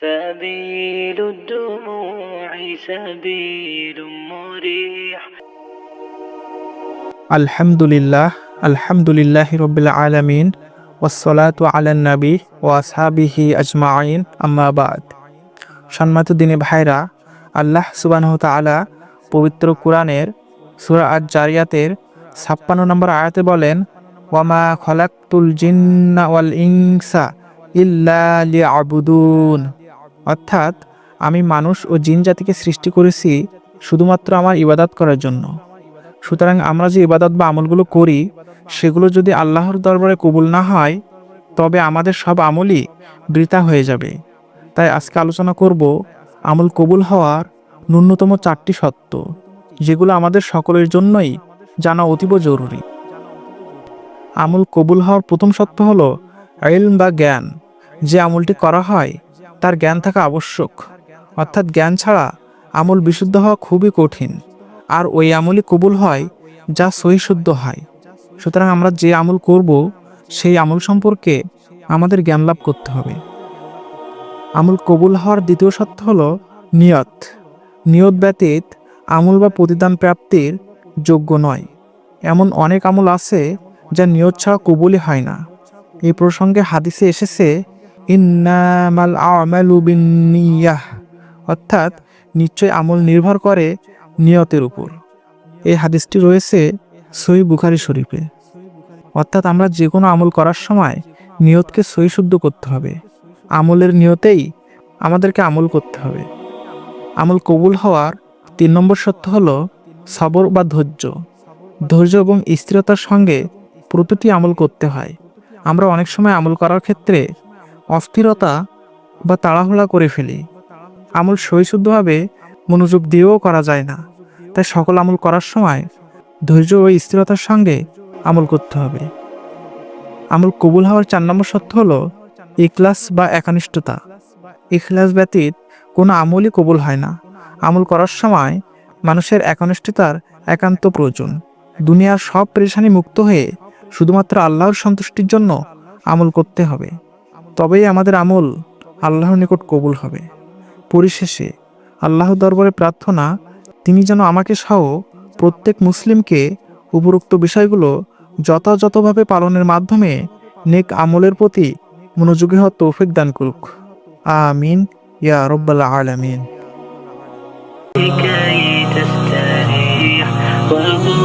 سبيل الدموع سبيل مريح আলহামদুলিল্লাহ রব্বিল আলামিন ওয়াসসালাতু আলান নবী ওয়া আসহাবিহি আজমাইন আম্মা বাদ। সম্মানিত দিনী ভাইরা, আল্লাহ সুবহানাহু ওয়া তাআলা পবিত্র কুরআনের সূরা আজ-জারিয়াতের ৫৬ নম্বর আয়াতে বলেন, ওয়ামা খলাকতুল জিন্না ওয়াল ইনসা ইল্লা লিয়াবুদুন। অর্থাৎ আমি মানুষ ও জিন জাতিকে সৃষ্টি করেছি শুধুমাত্র আমার ইবাদত করার জন্য। সুতরাং আমরা যে ইবাদত বা আমলগুলো করি সেগুলো যদি আল্লাহর দরবারে কবুল না হয় তবে আমাদের সব আমলই বৃথা হয়ে যাবে। তাই আজকে আলোচনা করব আমল কবুল হওয়ার ন্যূনতম 4টি শর্ত, যেগুলো আমাদের সকলের জন্যই জানা অতীব জরুরি। আমল কবুল হওয়ার প্রথম শর্ত হলো ইলম বা জ্ঞান। যে আমলটি করা হয় তার জ্ঞান থাকা আবশ্যক। অর্থাৎ জ্ঞান ছাড়া আমল বিশুদ্ধ হওয়া খুবই কঠিন, আর ওই আমলই কবুল হয় যা সহিশুদ্ধ হয়। সুতরাং আমরা যে আমল করব সেই আমল সম্পর্কে আমাদের জ্ঞান লাভ করতে হবে। আমল কবুল হওয়ার দ্বিতীয় শর্ত হলো নিয়ত। নিয়ত ব্যতীত আমল বা প্রতিদান প্রাপ্তির যোগ্য নয়। এমন অনেক আমল আছে যা নিয়ত ছাড়া কবুলই হয় না। এই প্রসঙ্গে হাদিসে এসেছে, ইন্নামাল আমালু বিন্নিয়াহ, অর্থাৎ নিশ্চয় আমল নির্ভর করে নিয়তের উপর। এই হাদিসটি রয়েছে সহিহ বুখারী শরীফে। অর্থাৎ আমরা যে কোনো আমল করার সময় নিয়তকে সহিশুদ্ধ করতে হবে। আমলের নিয়তেই আমাদেরকে আমল করতে হবে। আমল কবুল হওয়ার 3 নম্বর শর্ত হলো সবর বা ধৈর্য। ধৈর্য এবং স্থিরতার সঙ্গে প্রতিটি আমল করতে হয়। আমরা অনেক সময় আমল করার ক্ষেত্রে অস্থিরতা বা তাড়াহুড়া করে ফেলি। আমল সহিশুদ্ধভাবে মনোযোগ দিয়েও করা যায় না। তাই সকল আমল করার সময় ধৈর্য ও স্থিরতার সঙ্গে আমল করতে হবে। আমল কবুল হওয়ার 4 নম্বর শর্ত হলো ইখলাস বা একনিষ্ঠতা। ইখলাস ব্যতীত কোনো আমলই কবুল হয় না। আমল করার সময় মানুষের একনিষ্ঠতার একান্ত প্রয়োজন। দুনিয়ার সব পেরেশানি মুক্ত হয়ে শুধুমাত্র আল্লাহর সন্তুষ্টির জন্য আমল করতে হবে, তবেই আমাদের আমল আল্লাহর নিকট কবুল হবে। পরিশেষে আল্লাহর দরবারে প্রার্থনা, তিনি যেন আমাকে সহ প্রত্যেক মুসলিমকে উপরোক্ত বিষয়গুলো যথাযথভাবে পালনের মাধ্যমে নেক আমলের প্রতি মনোযোগী হওয়ার তৌফিক দান করুক। আমিন ইয়া রাব্বাল আলামিন।